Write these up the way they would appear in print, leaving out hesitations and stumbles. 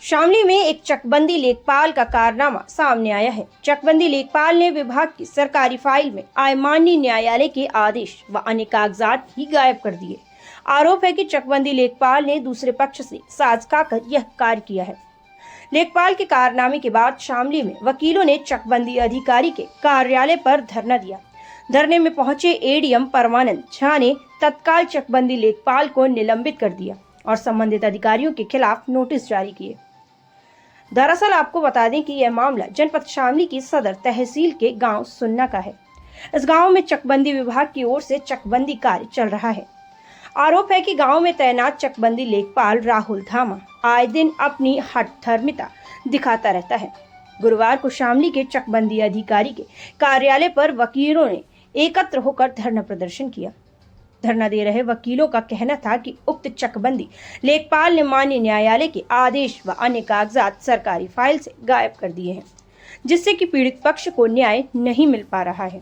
शामली में एक चकबंदी लेखपाल का कारनामा सामने आया है। चकबंदी लेखपाल ने विभाग की सरकारी फाइल में आए माननीय न्यायालय के आदेश व अन्य कागजात ही गायब कर दिए। आरोप है कि चकबंदी लेखपाल ने दूसरे पक्ष से साज खाकर यह कार्य किया है। लेखपाल के कारनामे के बाद शामली में वकीलों ने चकबंदी अधिकारी के कार्यालय पर धरना दिया। धरने में पहुंचे एडीएम परमानंद झा ने तत्काल चकबंदी लेखपाल को निलंबित कर दिया और संबंधित अधिकारियों के खिलाफ नोटिस जारी किए। दरअसल आपको बता दें कि यह मामला जनपद शामली की सदर तहसील के गांव सुन्ना का है। इस गांव में चकबंदी विभाग की ओर से चकबंदी कार्य चल रहा है। आरोप है कि गांव में तैनात चकबंदी लेखपाल राहुल धामा आए दिन अपनी हठधर्मिता दिखाता रहता है। गुरुवार को शामली के चकबंदी अधिकारी के कार्यालय पर वकीलों ने एकत्र होकर धरना प्रदर्शन किया। धरना दे रहे वकीलों का कहना था कि उक्त चकबंदी लेखपाल ने माननीय न्यायालय के आदेश व अन्य कागजात सरकारी फाइल से गायब कर दिए हैं, जिससे कि पीड़ित पक्ष को न्याय नहीं मिल पा रहा है।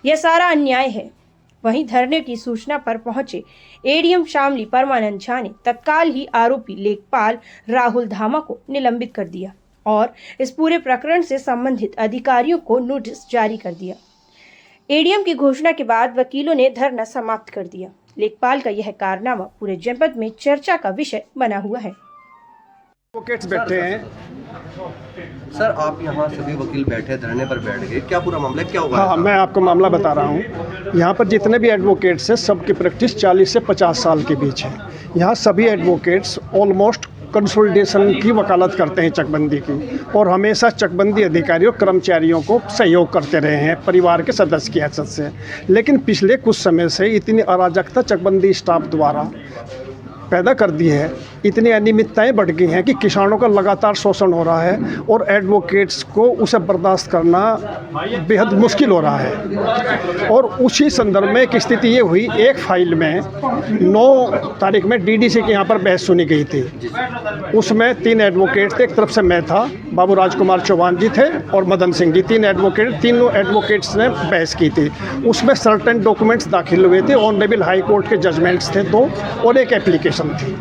यह सारा अन्याय है। वहीं धरने की सूचना पर पहुंचे एडीएम शामली परमानंद झा ने तत्काल ही आरोपी लेखपाल राहुल धामा को निलंबित कर दिया और इस पूरे प्रकरण से संबंधित अधिकारियों को नोटिस जारी कर दिया। एडीएम की घोषणा के बाद वकीलों ने धरना समाप्त कर दिया। लेखपाल का यह कारनामा पूरे जनपद में चर्चा का विषय बना हुआ है। एडवोकेट्स बैठे हैं। सर, आप यहाँ सभी वकील बैठे धरने पर बैठ गए, क्या पूरा मामला क्या होगा? हाँ, मैं आपको मामला बता रहा हूँ। यहाँ पर जितने भी एडवोकेट्स हैं सबकी प्रैक्टिस 40 से 50 साल के बीच है। यहाँ सभी एडवोकेट्स ऑलमोस्ट कंसोलिडेशन की वकालत करते हैं चकबंदी की, और हमेशा चकबंदी अधिकारियों कर्मचारियों को सहयोग करते रहे हैं परिवार के सदस्य की हैसियत से। लेकिन पिछले कुछ समय से इतनी अराजकता चकबंदी स्टाफ द्वारा पैदा कर दी है, इतनी अनियमितताएं बढ़ गई हैं कि किसानों का लगातार शोषण हो रहा है और एडवोकेट्स को उसे बर्दाश्त करना बेहद मुश्किल हो रहा है। और उसी संदर्भ में एक स्थिति ये हुई, एक फाइल में 9 तारीख में डीडीसी के यहाँ पर बहस सुनी गई थी। उसमें 3 एडवोकेट थे। एक तरफ से मैं था, बाबू राजकुमार चौहान जी थे और मदन सिंह जी, 3 एडवोकेट, तीनों एडवोकेट्स ने बहस की थी। उसमें सर्टेन डॉक्यूमेंट्स दाखिल हुए थे, ऑनरेबल हाई कोर्ट के जजमेंट्स थे 2 और एक एप्लीकेशन थी।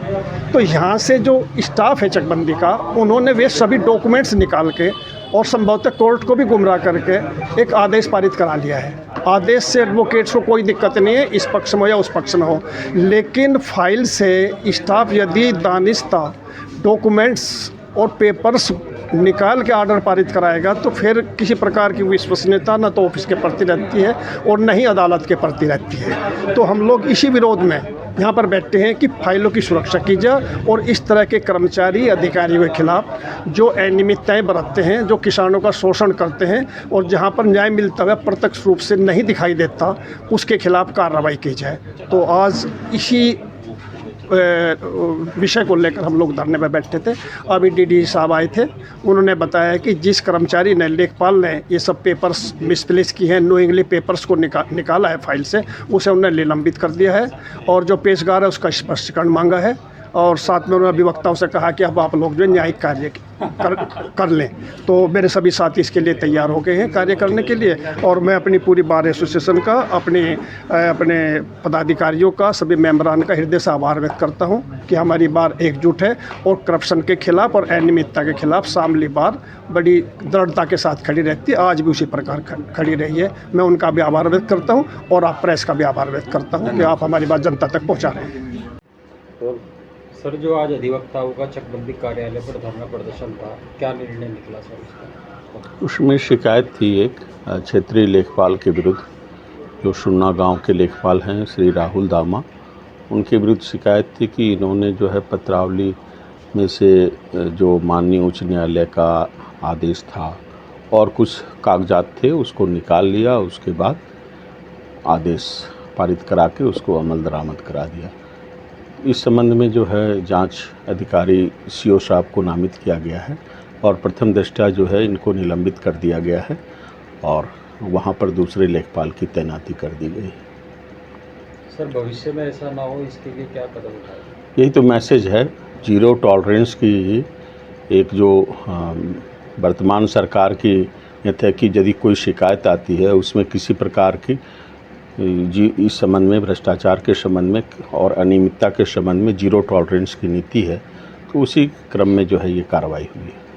तो यहाँ से जो स्टाफ है चकबंदी का, उन्होंने वे सभी डॉक्यूमेंट्स निकाल के और संभवतः कोर्ट को भी गुमराह करके एक आदेश पारित करा लिया है। आदेश से एडवोकेट्स को कोई दिक्कत नहीं है, इस पक्ष में हो या उस पक्ष में हो, लेकिन फाइल से स्टाफ यदि दानिस्ता डॉक्यूमेंट्स और पेपर्स निकाल के आर्डर पारित कराएगा तो फिर किसी प्रकार की विश्वसनीयता न तो ऑफिस के प्रति रहती है और न ही अदालत के प्रति रहती है। तो हम लोग इसी विरोध में यहाँ पर बैठे हैं कि फाइलों की सुरक्षा की जाए और इस तरह के कर्मचारी अधिकारियों के खिलाफ जो अनियमितताएं बरतते हैं, जो किसानों का शोषण करते हैं और जहाँ पर न्याय मिलता हुआ प्रत्यक्ष रूप से नहीं दिखाई देता, उसके खिलाफ कार्रवाई की जाए। तो आज इसी विषय को लेकर हम लोग धरने पर बैठे थे। अभी डीडी साहब आए थे, उन्होंने बताया कि जिस कर्मचारी ने, लेखपाल ने ये सब पेपर्स मिसप्लेस की हैं, नोइंगली पेपर्स को निकाला है फाइल से, उसे उन्होंने निलंबित कर दिया है और जो पेशकार है उसका स्पष्टीकरण मांगा है। और साथ में उन्होंने अभिवक्ताओं से कहा कि अब आप लोग जो न्यायिक कार्य कर लें। तो मेरे सभी साथी इसके लिए तैयार हो गए हैं कार्य करने के लिए, और मैं अपनी पूरी बार एसोसिएशन का, अपने पदाधिकारियों का, सभी मेंबरान का हृदय से आभार व्यक्त करता हूं कि हमारी बार एकजुट है और करप्शन के खिलाफ और अनियमितता के खिलाफ शामली बार बड़ी दृढ़ता के साथ खड़ी रहती है। आज भी उसी प्रकार खड़ी रही है। मैं उनका भी आभार व्यक्त करता हूँ और आप प्रेस का भी आभार व्यक्त करता हूँ कि आप हमारी बात जनता तक पहुँचा रहे हैं। सर, जो आज अधिवक्ताओं का चकबंदी कार्यालय पर धरना प्रदर्शन था, क्या निर्णय निकला सर उसका? उसमें शिकायत थी एक क्षेत्रीय लेखपाल के विरुद्ध, जो सुन्ना गांव के लेखपाल हैं श्री राहुल धामा, उनके विरुद्ध शिकायत थी कि इन्होंने जो है पत्रावली में से जो माननीय उच्च न्यायालय का आदेश था और कुछ कागजात थे उसको निकाल लिया, उसके बाद आदेश पारित करा के उसको अमल दरामद करा दिया। इस संबंध में जो है जांच अधिकारी सीओ साहब को नामित किया गया है और प्रथम दृष्टया जो है इनको निलंबित कर दिया गया है और वहां पर दूसरे लेखपाल की तैनाती कर दी गई। सर, भविष्य में ऐसा ना हो इसके लिए क्या कदम उठाएं? यही तो मैसेज है, जीरो टॉलरेंस की एक जो वर्तमान सरकार की नीति है कि यदि कोई शिकायत आती है उसमें किसी प्रकार की इस संबंध में, भ्रष्टाचार के संबंध में और अनियमितता के संबंध में जीरो टॉलरेंस की नीति है। तो उसी क्रम में जो है ये कार्रवाई हुई है।